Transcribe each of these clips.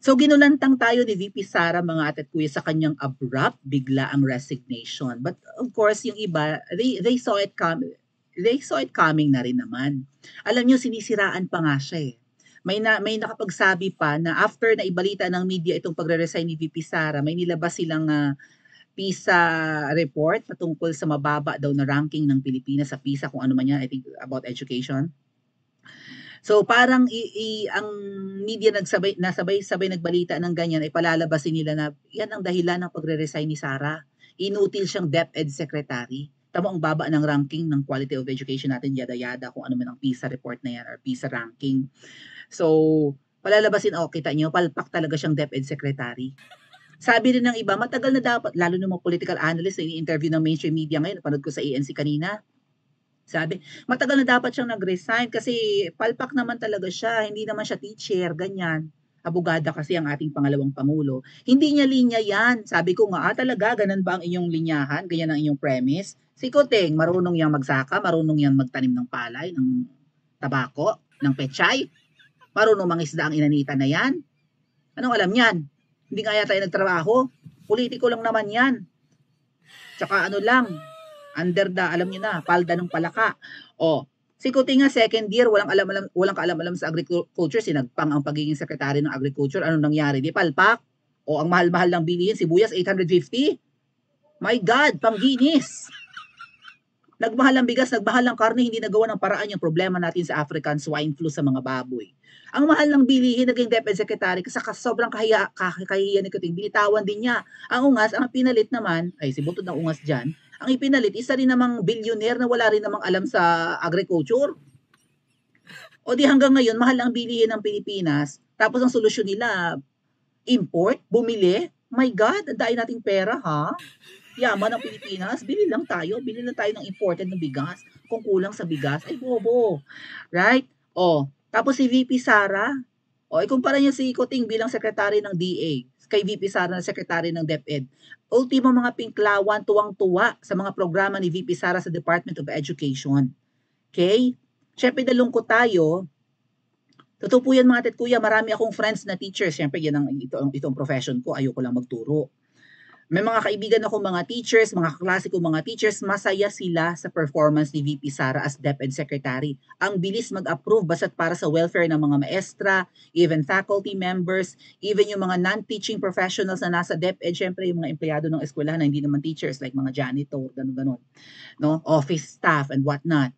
So ginulantang tayo ni VP Sara mga ate at kuya sa kanyang abrupt bigla ang resignation. But of course, yung iba, they saw it coming. They saw it coming na rin naman. Alam niyo, sinisiraan pa nga siya eh. May nakapagsabi pa na after na ibalita ng media itong pagre-resign ni VP Sara, may nilabas silang PISA report patungkol sa mababa daw na ranking ng Pilipinas sa PISA, kung ano man yan, I think about education. So parang ang media nasabay-sabay nagbalita ng ganyan ay palalabasin nila na yan ang dahilan ng pagre-resign ni Sara. Inutil siyang DepEd secretary. Tama ang baba ng ranking ng quality of education natin, yada-yada, kung ano man ang PISA report na yan or PISA ranking. So palalabasin, kita niyo, palpak talaga siyang DepEd secretary. Sabi rin ng iba, matagal na dapat, lalo ng mga political analyst na ini-interview ng mainstream media ngayon, napanood ko sa ANC kanina, sabi, matagal na dapat siyang nag-resign kasi palpak naman talaga siya, hindi naman siya teacher, ganyan. Abogada kasi ang ating pangalawang pangulo. Hindi niya linya yan. Sabi ko nga, talaga, ganun ba ang inyong linyahan? Ganyan ang inyong premise? Si Koteng, marunong yang magsaka, marunong yang magtanim ng palay, ng tabako, ng pechay. Marunong mangisda ang inanita na yan. Anong alam yan? Hindi nga yata tayo nagtrabaho. Politiko lang naman yan. Tsaka ano lang, under the, alam niyo na, palda ng palaka. Si Kuting nga second year, walang kaalam-alam sa agriculture, sinagpang ang pagiging secretary ng agriculture. Anong nangyari? Di palpak? Ang mahal-mahal ng bilihin, sibuyas 850? My God, pangginis. Nagmahal ang bigas, nagmahal ang karne, hindi nagawa ng paraan yung problema natin sa African swine flu sa mga baboy. Ang mahal ng bilihin, naging DepEd secretary, kasi sobrang kahihiyan ni Kuting, binitawan din niya. Ang ungas, ang pinalit naman, si butod ng ungas dyan, ang ipinalit, isa rin namang billionaire na wala rin namang alam sa agriculture. O di hanggang ngayon, mahal ang bilihin ng Pilipinas, tapos ang solusyon nila, import, bumili. My God, ang dahil nating pera, ha? Yaman ng Pilipinas, bili lang tayo ng imported na bigas. Kung kulang sa bigas, ay bobo. Right? Tapos si VP Sara, ikumpara niya si Kuting bilang secretary ng DA, kay VP Sara na secretary ng DepEd. Ultimo mga pinklawan, tuwang-tuwa sa mga programa ni VP Sara sa Department of Education. Okay? Siyempre, nalungkot tayo. Totoo po yan mga tet kuya, marami akong friends na teachers. Siyempre, itong profession ko, ayoko lang magturo. May mga kaibigan ako mga teachers, mga kaklase ko mga teachers, masaya sila sa performance ni VP Sara as DepEd Secretary. Ang bilis mag-approve basta't para sa welfare ng mga maestra, even faculty members, even yung mga non-teaching professionals na nasa DepEd, syempre yung mga empleyado ng eskwelahan na hindi naman teachers like mga janitor, ganun-ganun, no? Office staff and whatnot.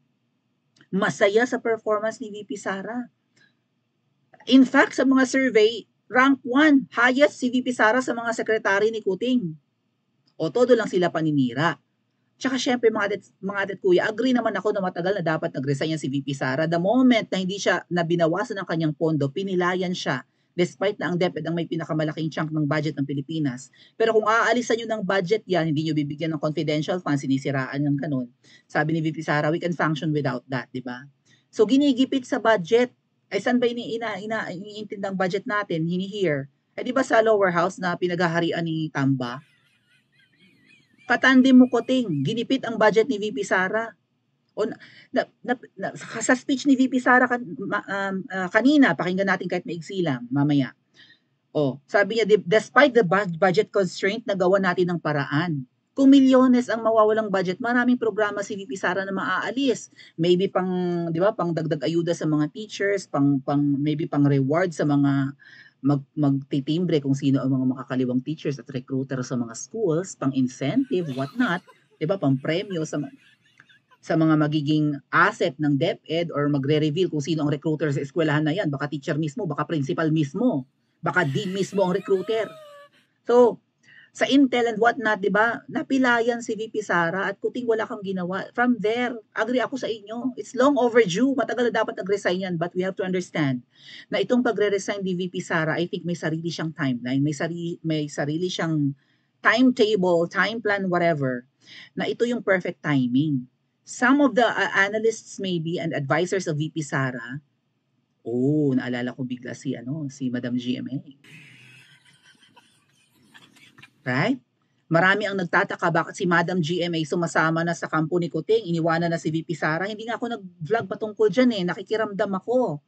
Masaya sa performance ni VP Sara. In fact, sa mga survey, rank 1, highest si VP Sara sa mga sekretary ni Kuting. Todo lang sila paninira. Tsaka syempre mga adet kuya, agree naman ako na matagal na dapat nag-resign yan si VP Sara. The moment na hindi siya nabinawasan ng kanyang pondo, pinilayan siya. Despite na ang DepEd ang may pinakamalaking chunk ng budget ng Pilipinas. Pero kung aalisan nyo ng budget yan, hindi nyo bibigyan ng confidential funds, sinisiraan yung ganun. Sabi ni VP Sara, we can function without that, di ba? So ginigipit sa budget. Saan ba iniintindang budget natin? Hini-hear. Di ba sa lower house na pinaghaharian ni Tamba? Katandi mo Kuting, ginipit ang budget ni VP Sara. Sa speech ni VP Sara kanina, pakinggan natin kahit maigsi lang, mamaya. Sabi niya, despite the budget constraint, nagawa natin ng paraan. Kung milyones ang mawawalang budget, maraming programa si VP Sara na maaalis. Maybe pang dagdag ayuda sa mga teachers, maybe pang reward sa mga magtitimbre kung sino ang mga makakaliwang teachers at recruiter sa mga schools, pang incentive, whatnot, pang premyo sa mga magiging asset ng DepEd, or magre-reveal kung sino ang recruiter sa eskwelahan na yan. Baka teacher mismo, baka principal mismo, baka dean mismo ang recruiter. So, sa Intel and whatnot, napilayan si VP Sara at Kuting wala kang ginawa. From there, agree ako sa inyo. It's long overdue. Matagal na dapat nag-resign yan, but we have to understand na itong pagre-resign ni VP Sara, I think may sarili siyang timeline, may sarili siyang timetable, time plan, whatever, na ito yung perfect timing. Some of the analysts maybe and advisors of VP Sara, naalala ko bigla si Madam GMA. Right? Marami ang nagtataka bakit si Madam GMA sumasama na sa kampo ni Kuting, iniwanan na si VP Sara. Hindi nga ako nag-vlog patungkol dyan nakikiramdam ako.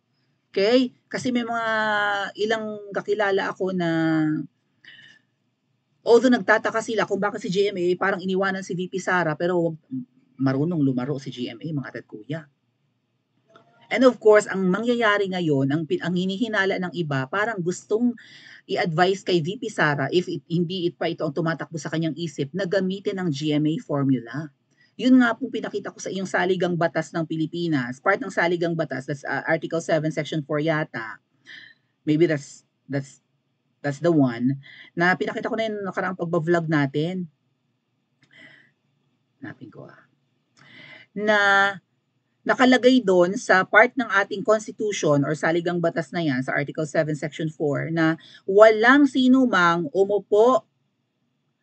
Okay? Kasi may mga ilang kakilala ako na although nagtataka sila kung bakit si GMA parang iniwanan si VP Sara pero marunong lumaro si GMA mga ate at kuya. And of course, ang mangyayari ngayon, ang hinihinala ng iba, parang gustong i-advise kay VP Sara hindi pa ito ang tumatakbo sa kanyang isip na gamitin ang GMA formula. Yun nga po pinakita ko sa iyong saligang batas ng Pilipinas. Part ng saligang batas, that's Article 7, Section 4 yata. Maybe that's the one na pinakita ko na yung nakaraang pagbablog natin. Napin ko na nakalagay doon sa part ng ating constitution or saligang batas na yan sa Article 7 Section 4 na walang sino mang umupo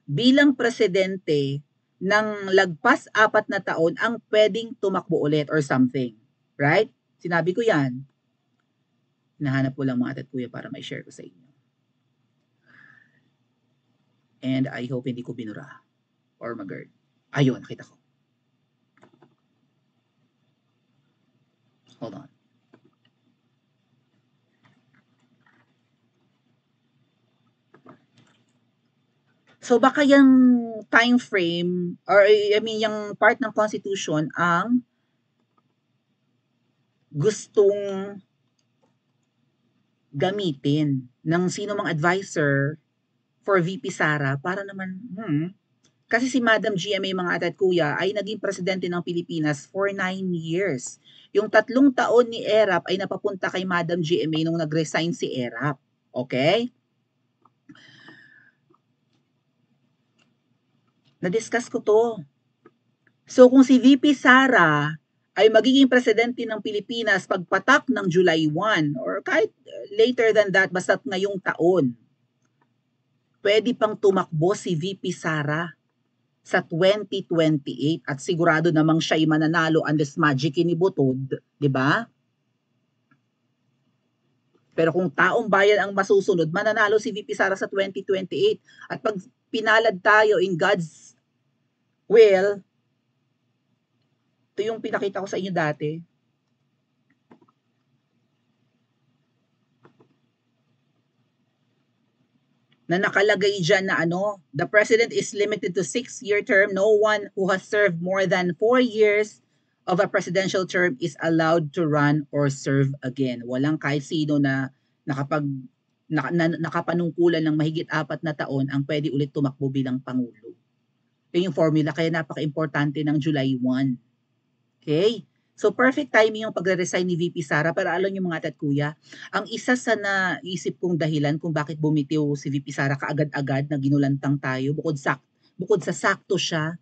bilang presidente ng lagpas 4 na taon ang pwedeng tumakbo ulit or something. Right? Sinabi ko yan. Nahanap ko lang mga ate at kuya para may share ko sa inyo. And I hope hindi ko binura or magard. Ayun, nakita ko. Hold on. So baka yung time frame or I mean yung part ng constitution ang gustong gamitin ng sino mang advisor for VP Sara para naman kasi si Madam GMA mga ate at kuya ay naging presidente ng Pilipinas for 9 years. Yung 3 taon ni ERAP ay napapunta kay Madam GMA nung nag-resign si ERAP. Okay? Na-discuss ko to. So kung si VP Sara ay magiging presidente ng Pilipinas pagpatak ng July 1 or kahit later than that, basta't ngayong taon, pwede pang tumakbo si VP Sara sa 2028 at sigurado namang siya'y mananalo unless magic inibutod, di ba? Pero kung taong bayan ang masusunod, mananalo si VP Sara sa 2028. At pag pinalad tayo in God's will, ito yung pinakita ko sa inyo dati. Na nakalagay dyan na the president is limited to 6-year term. No one who has served more than 4 years of a presidential term is allowed to run or serve again. Walang kahit sino na nakapanungkulan ng mahigit 4 na taon ang pwede ulit tumakbo bilang Pangulo. Yun yung formula, kaya napaka-importante ng July 1. Okay? So perfect timing yung pagre-resign ni VP Sara, pero alam niyo mga ate at kuya, ang isa sa naisip kong dahilan kung bakit bumitiw si VP Sara kaagad-agad na ginulantang tayo, bukod sa sakto siya,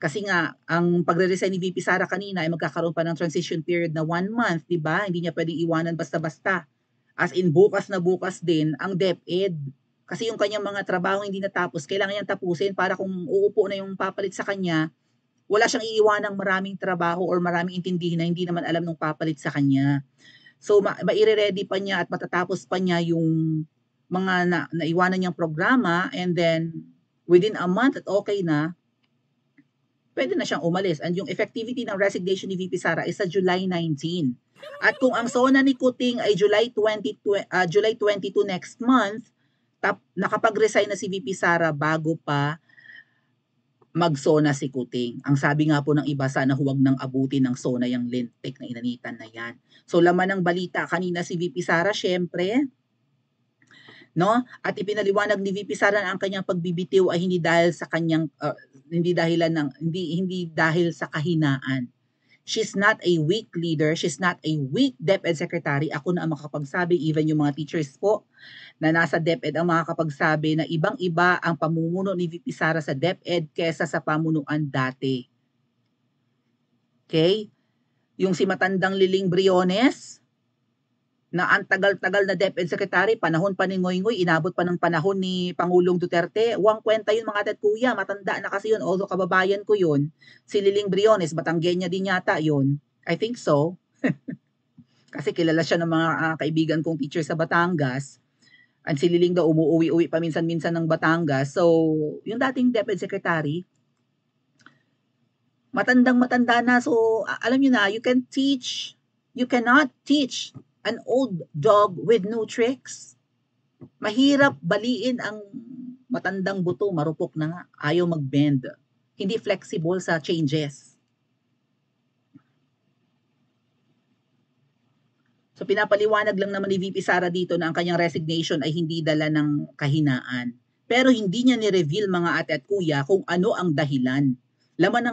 kasi nga ang pagre-resign ni VP Sara kanina ay magkakaroon pa ng transition period na 1 month, di ba? Hindi niya pwedeng iwanan basta-basta. As in bukas na bukas din ang DepEd. Kasi yung kanyang mga trabaho hindi natapos, kailangan niyang tapusin para kung uupo na yung papalit sa kanya, wala siyang iiwanang maraming trabaho or maraming intindihin na hindi naman alam nung papalit sa kanya. So, maire-ready pa niya at matatapos pa niya yung mga naiwanan niyang programa and then within a month at okay na, pwede na siyang umalis. And yung effectivity ng resignation ni VP Sara is sa July 19. At kung ang SONA ni Kuting ay July 22 next month, nakapag-resign na si VP Sara bago pa mag-SONA si Kuting. Ang sabi nga po ng iba, sana huwag nang abutin ng SONA yung lintik na inanitan na yan. So laman ng balita kanina si VP Sara, syempre, no? At ipinaliwanag ni VP Sara na ang kanyang pagbibitiw ay hindi dahil sa kanyang hindi dahil sa kahinaan. She's not a weak leader. She's not a weak DepEd secretary. Ako na ang makakapagsabi, even yung mga teachers po na nasa DepEd ang makakapagsabi na ibang-iba ang pamumuno ni VP Sara sa DepEd kesa sa pamunuan dati. Okay? Yung si matandang Liling Briones, na ang tagal-tagal na DepEd secretary, panahon pa ni Ngoy-Ngoy, inabot pa ng panahon ni Pangulong Duterte. Huwag kwenta yun mga ate at kuya, matanda na kasi yun, although kababayan ko yun. Si Liling Briones, Batanggenya din yata yun. I think so. Kasi kilala siya ng mga kaibigan kong teacher sa Batangas. At si Liling daw umuwi-uwi pa minsan-minsan ng Batangas. So, yung dating DepEd secretary, matandang-matanda na. So, alam nyo na, you cannot teach an old dog with new tricks. Mahirap baliin ang matandang buto, marupok na nga, ayaw mag-bend. Hindi flexible sa changes. So pinapaliwanag lang naman ni VP Sara dito na ang kanyang resignation ay hindi dala ng kahinaan. Pero hindi niya ni-reveal mga ate at kuya kung ano ang dahilan. Laman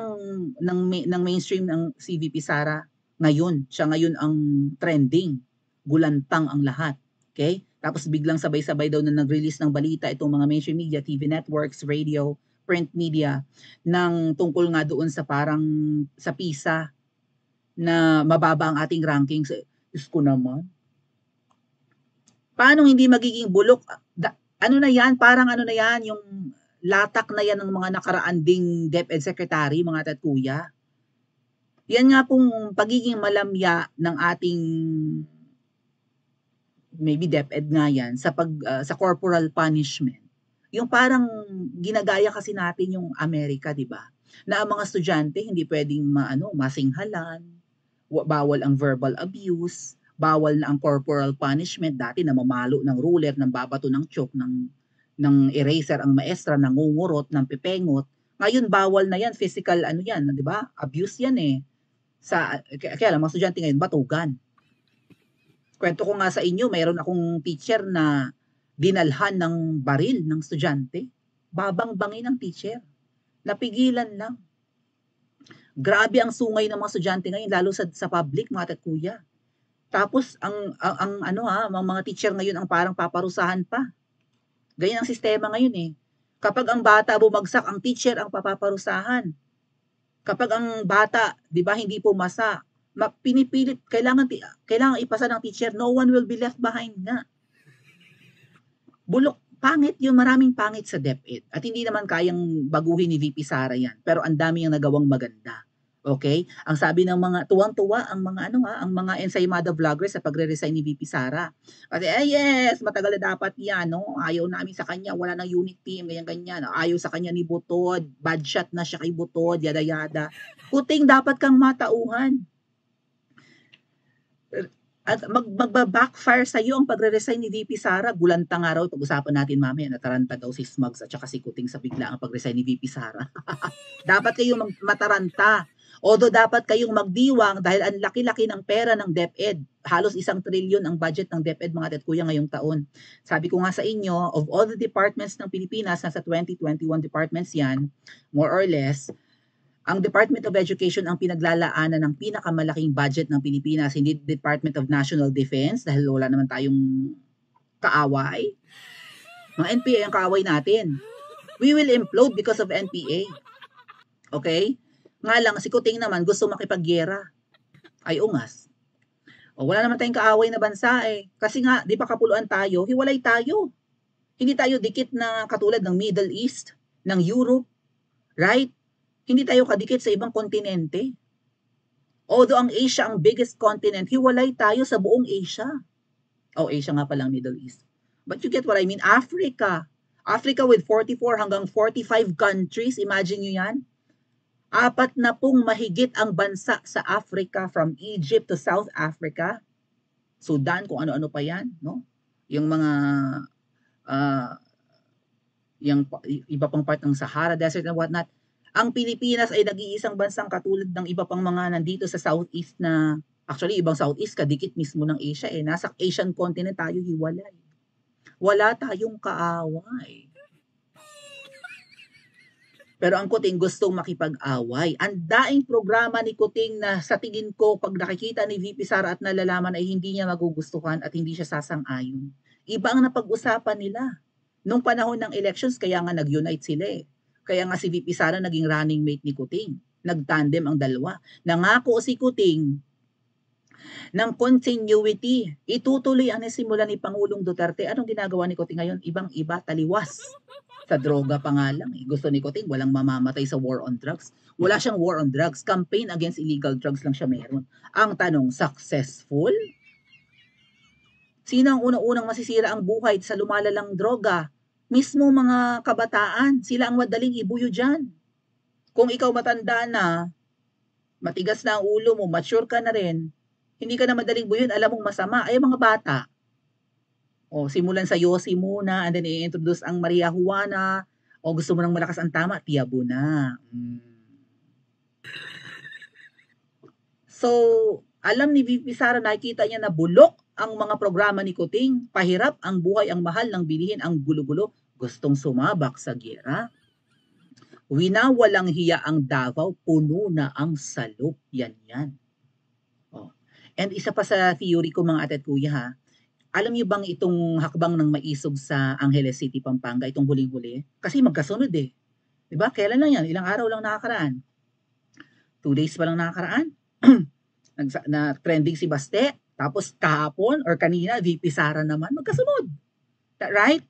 ng mainstream ng si VP Sara ngayon. Siya ngayon ang trending. Gulantang ang lahat. Okay? Tapos biglang sabay-sabay daw na nag-release ng balita itong mga mainstream media, TV networks, radio, print media, ng tungkol nga doon sa parang sa PISA na mababa ang ating rankings. Diyos ko naman. Paano hindi magiging bulok? Ano na yan? Parang ano na yan? Yung latak na yan ng mga nakaraan ding DepEd Secretary, mga ate at kuya. Yan nga pong pagiging malamya ng ating maybe DepEd nga yan sa corporal punishment. Yung parang ginagaya kasi natin yung Amerika, di ba? Na ang mga estudyante hindi pwedeng masinghalan, bawal ang verbal abuse, bawal na ang corporal punishment. Dati namamalo ng ruler, ng babato ng chalk, ng eraser ang maestra, nangungurot, ng pipengot. Ngayon bawal na yan, physical yan, di ba? Abuse yan eh. Kaya lang, mga estudyante ngayon, batugan. Kwento ko nga sa inyo, mayroon akong teacher na dinalhan ng baril ng estudyante. Babang-bangin ng teacher. Napigilan lang. Grabe ang sungay ng mga estudyante ngayon, lalo sa public, mga ate at kuya. Tapos, mga teacher ngayon ang parang paparusahan pa. Ganyan ang sistema ngayon eh. Kapag ang bata bumagsak, ang teacher ang papaparusahan. Kapag ang bata, di ba, hindi pumasa, pinipilit, kailangan ipasa ng teacher, no one will be left behind nga. Bulok, pangit yun, maraming pangit sa DepEd. At hindi naman kayang baguhin ni VP Sara yan. Pero ang dami yung nagawang maganda. Okay? Ang sabi ng mga tuwang-tuwa ang mga ensaymada vloggers sa pagre-resign ni VP Sara. Kasi yes, matagal na dapat 'yan, no? Ayaw namin sa kanya, wala nang unit team, ganyan. Ayaw sa kanya ni Butod, bad shot na siya kay Butod, yada-yada. Kuting dapat kang matauhan. At magba-backfire sa iyo ang pagre-resign ni VP Sara. Gulantang araw, pag-usapan natin mamaya, nataranta daw si Smugs at saka si Kuting sa bigla ang pag-resign ni VP Sara. Dapat kayong mataranta. Although dapat kayong magdiwang dahil ang laki-laki ng pera ng DepEd. Halos 1 trilyon ang budget ng DepEd, mga ate at kuya, ngayong taon. Sabi ko nga sa inyo, of all the departments ng Pilipinas, nasa 21 departments yan, more or less, ang Department of Education ang pinaglalaanan ng pinakamalaking budget ng Pilipinas, hindi Department of National Defense dahil wala naman tayong kaaway. Mga NPA ang kaaway natin. We will implode because of NPA. Okay? Nga lang, si Kuting naman gusto makipagyera. Ay ungas. O wala naman tayong kaaway na bansa eh. Kasi nga, di ba kapuluan tayo, hiwalay tayo. Hindi tayo dikit na katulad ng Middle East, ng Europe, right? Hindi tayo kadikit sa ibang kontinente. Although ang Asia ang biggest continent, hiwalay tayo sa buong Asia. Asia nga palang Middle East. But you get what I mean? Africa with 44 hanggang 45 countries, imagine nyo yan. 40 mahigit ang bansa sa Africa, from Egypt to South Africa, Sudan, kung ano-ano pa yan, no? Yung mga yung iba pang part ng Sahara Desert and whatnot. Ang Pilipinas ay nag-iisang bansang katulad ng iba pang mga nandito sa Southeast na, actually ibang Southeast, kadikit mismo ng Asia eh. Nasa Asian continent tayo hiwalay. Wala tayong kaaway. Pero ang Kuting gustong makipag-away. Ang daing programa ni Kuting na sa tingin ko pag nakikita ni VP Sara at nalalaman ay hindi niya magugustuhan at hindi siya sasang-ayon. Iba ang napag-usapan nila. Nung panahon ng elections, kaya nga nag-unite sila eh. Kaya nga si VP Sara naging running mate ni Kuting. Nagtandem ang dalawa. Nangako si Kuting ng continuity. Itutuloy ang nasimula ni Pangulong Duterte. Anong ginagawa ni Kuting ngayon? Ibang-iba, taliwas. Sa droga pa nga lang. Gusto ni Kuting walang mamamatay sa war on drugs. Wala siyang war on drugs. Campaign against illegal drugs lang siya meron. Ang tanong, successful? Sino ang unang-unang masisira ang buhay sa lumalalang droga? Mismo mga kabataan. Sila ang madaling ibuyo dyan. Kung ikaw matanda na, matigas na ang ulo mo, mature ka na rin, Hindi ka na madaling buyon, alam mong masama. Ay, mga bata. O, simulan sa Yossi muna, and then i-introduce ang Maria Juana. O, gusto mo ng malakas ang tama, Tiabo na. So, alam ni VP Sara, nakikita niya na bulok ang mga programa ni Kuting. Pahirap ang buhay, ang mahal ng bilihin, ang gulo-gulo. Gustong sumabak sa gera. Winawalang hiya ang Davao, puno na ang salop. Yan. Oh. And isa pa sa theory ko mga ate at kuya ha, alam niyo bang itong hakbang ng maisog sa Angeles City, Pampanga, itong huling-huli? Kasi magkasunod eh. Diba? Kailan lang yan? Ilang araw lang nakakaraan? 2 days pa lang nakakaraan? Na trending si Baste, tapos kahapon or kanina, VP Sara naman, magkasunod. Right?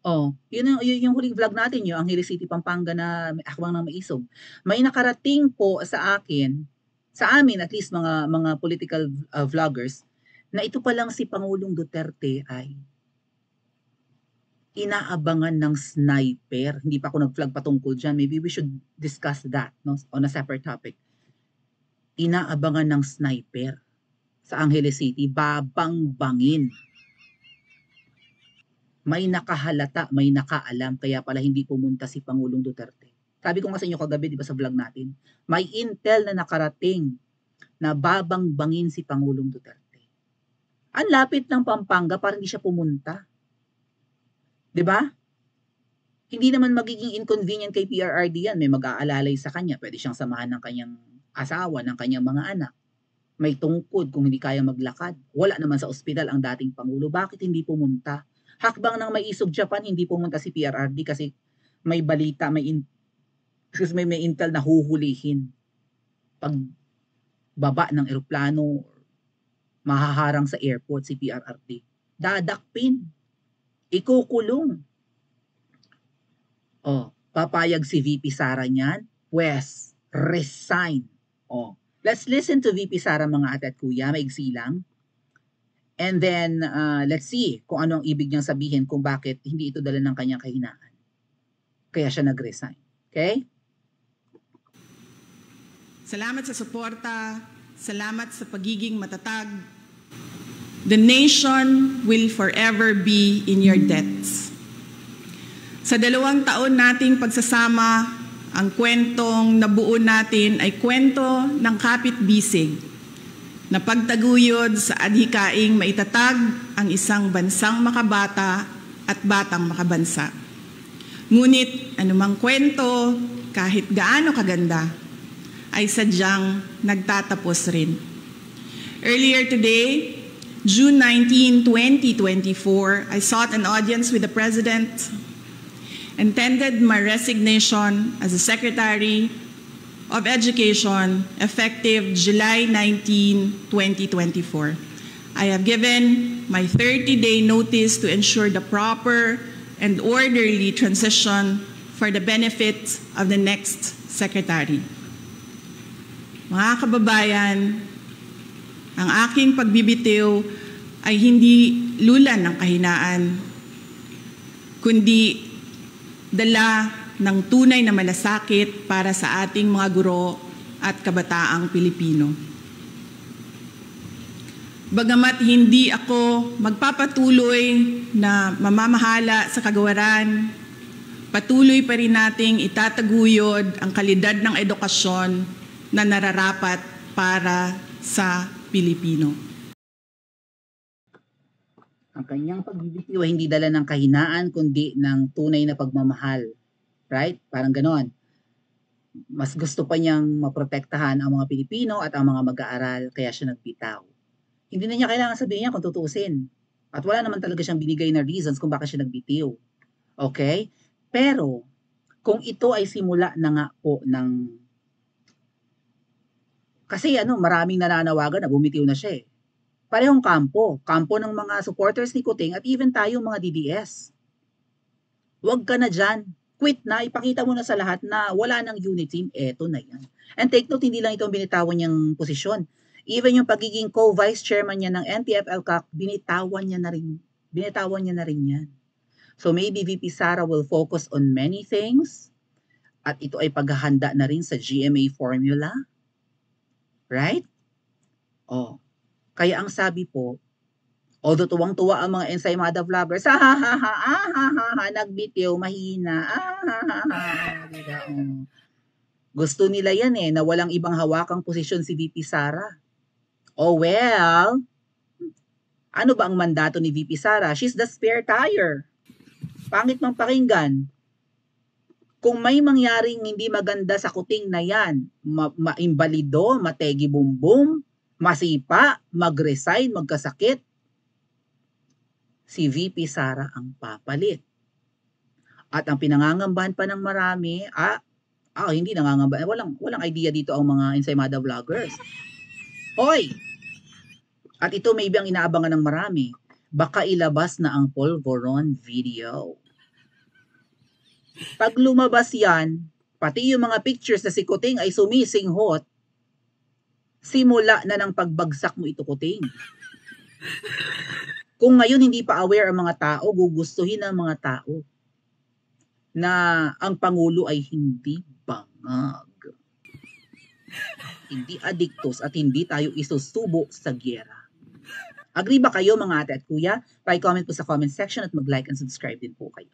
Oh, yun yung huling vlog natin, yung Angeles City, Pampanga na hakbang ng maisog. May nakarating po sa akin, sa amin at least mga political vloggers, na ito pa lang si Pangulong Duterte ay inaabangan ng sniper. Hindi pa ako nag-vlog patungkol dyan. Maybe we should discuss that, no, on a separate topic. Inaabangan ng sniper sa Angeles City, babang-bangin. May nakahalata, may nakaalam, kaya pala hindi pumunta si Pangulong Duterte. Sabi ko nga sa inyo kagabi, di ba sa vlog natin, may intel na nakarating na babang-bangin si Pangulong Duterte. Ang lapit ng Pampanga para hindi siya pumunta. 'Di ba? Hindi naman magiging inconvenient kay PRRD yan. May mag-aalalay sa kanya. Pwede siyang samahan ng kanyang asawa, ng kanyang mga anak. May tungkod kung hindi kaya maglakad. Wala naman sa ospital ang dating Pangulo. Bakit hindi pumunta? Hakbang ng maisog Japan, hindi pumunta si PRRD kasi may balita, may intel na huhulihin. Pag baba ng eroplano, mahaharang sa airport si PRRD. Dadakpin. Ikukulong. Oh, papayag si VP Sara niyan? Pwes, resign. Oh, let's listen to VP Sara mga ate at kuya, maigsi lang. And then, let's see kung ano ang ibig niyang sabihin kung bakit hindi ito dala ng kanyang kahinaan. Kaya siya nag-resign. Okay? Salamat sa suporta. Salamat sa pagiging matatag. The nation will forever be in your debts. Sa 2 taon nating pagsasama, ang kwentong nabuo natin ay kwento ng kapit-bisig na pagtaguyod sa adhikaing maitatag ang isang bansang makabata at batang makabansa. Ngunit anumang kwento, kahit gaano kaganda, ay sadyang nagtatapos rin. Earlier today, June 19, 2024, I sought an audience with the President and tendered my resignation as the Secretary of Education effective July 19, 2024. I have given my 30-day notice to ensure the proper and orderly transition for the benefit of the next Secretary. Mga kababayan, ang aking pagbibitiw ay hindi lulan ng kahinaan, kundi dala ng tunay na malasakit para sa ating mga guro at kabataang Pilipino. Bagamat hindi ako magpapatuloy na mamamahala sa kagawaran, patuloy pa rin nating itataguyod ang kalidad ng edukasyon na nararapat para sa Pilipino. Ang kanyang pagbibitiw ay hindi dala ng kahinaan kundi ng tunay na pagmamahal. Right? Parang ganon. Mas gusto pa niyang maprotektahan ang mga Pilipino at ang mga mag-aaral kaya siya nagbitaw. Hindi na niya kailangan sabihin niya kung tutuusin. At wala naman talaga siyang binigay na reasons kung bakit siya nagbitiw. Okay? Pero, kung ito ay simula na nga po ng... Kasi maraming nananawagan na bumitiw na siya eh. Parehong kampo ng mga supporters ni Kuting at even tayo mga DDS. Huwag ka na dyan. Quit na, ipakita mo na sa lahat na wala ng unit team, eto na yan. And take note, hindi lang ito ang binitawan niyang posisyon. Even yung pagiging co-vice chairman niya ng NTF-ELCAC, binitawan niya na rin yan. So maybe VP Sara will focus on many things at ito ay paghahanda na rin sa GMA formula. Right? Oh. Kaya ang sabi po, although tuwang-tuwa ang mga ensaymada vloggers, ha ha ha ha, ah, ha ha ha, nagbitiw, mahina, ah, ha ha ha, diba? Gusto nila yan na walang ibang hawakang posisyon si VP Sara. Oh well, ano ba ang mandato ni VP Sara? She's the spare tire. Pangit mang pakinggan. Kung may mangyaring hindi maganda sa kuting na yan, maimbalido, mategi bumbum, masipa, mag-resign, magkasakit, si VP Sara ang papalit. At ang pinangangambahan pa ng marami, hindi nangangambahan, walang idea dito ang mga ensaymada vloggers. Hoy! At ito maybe ang inaabangan ng marami, baka ilabas na ang polvoron video. Pag lumabas yan, pati yung mga pictures na si Kuting ay sumisinghot, simula na ng pagbagsak mo ito, Kuting. Kung ngayon hindi pa aware ang mga tao, gugustuhin ng mga tao na ang Pangulo ay hindi bangag, hindi adiktos at hindi tayo isusubo sa gyera. Agree ba kayo mga ate at kuya? Pa-comment po sa comment section at mag-like and subscribe din po kayo.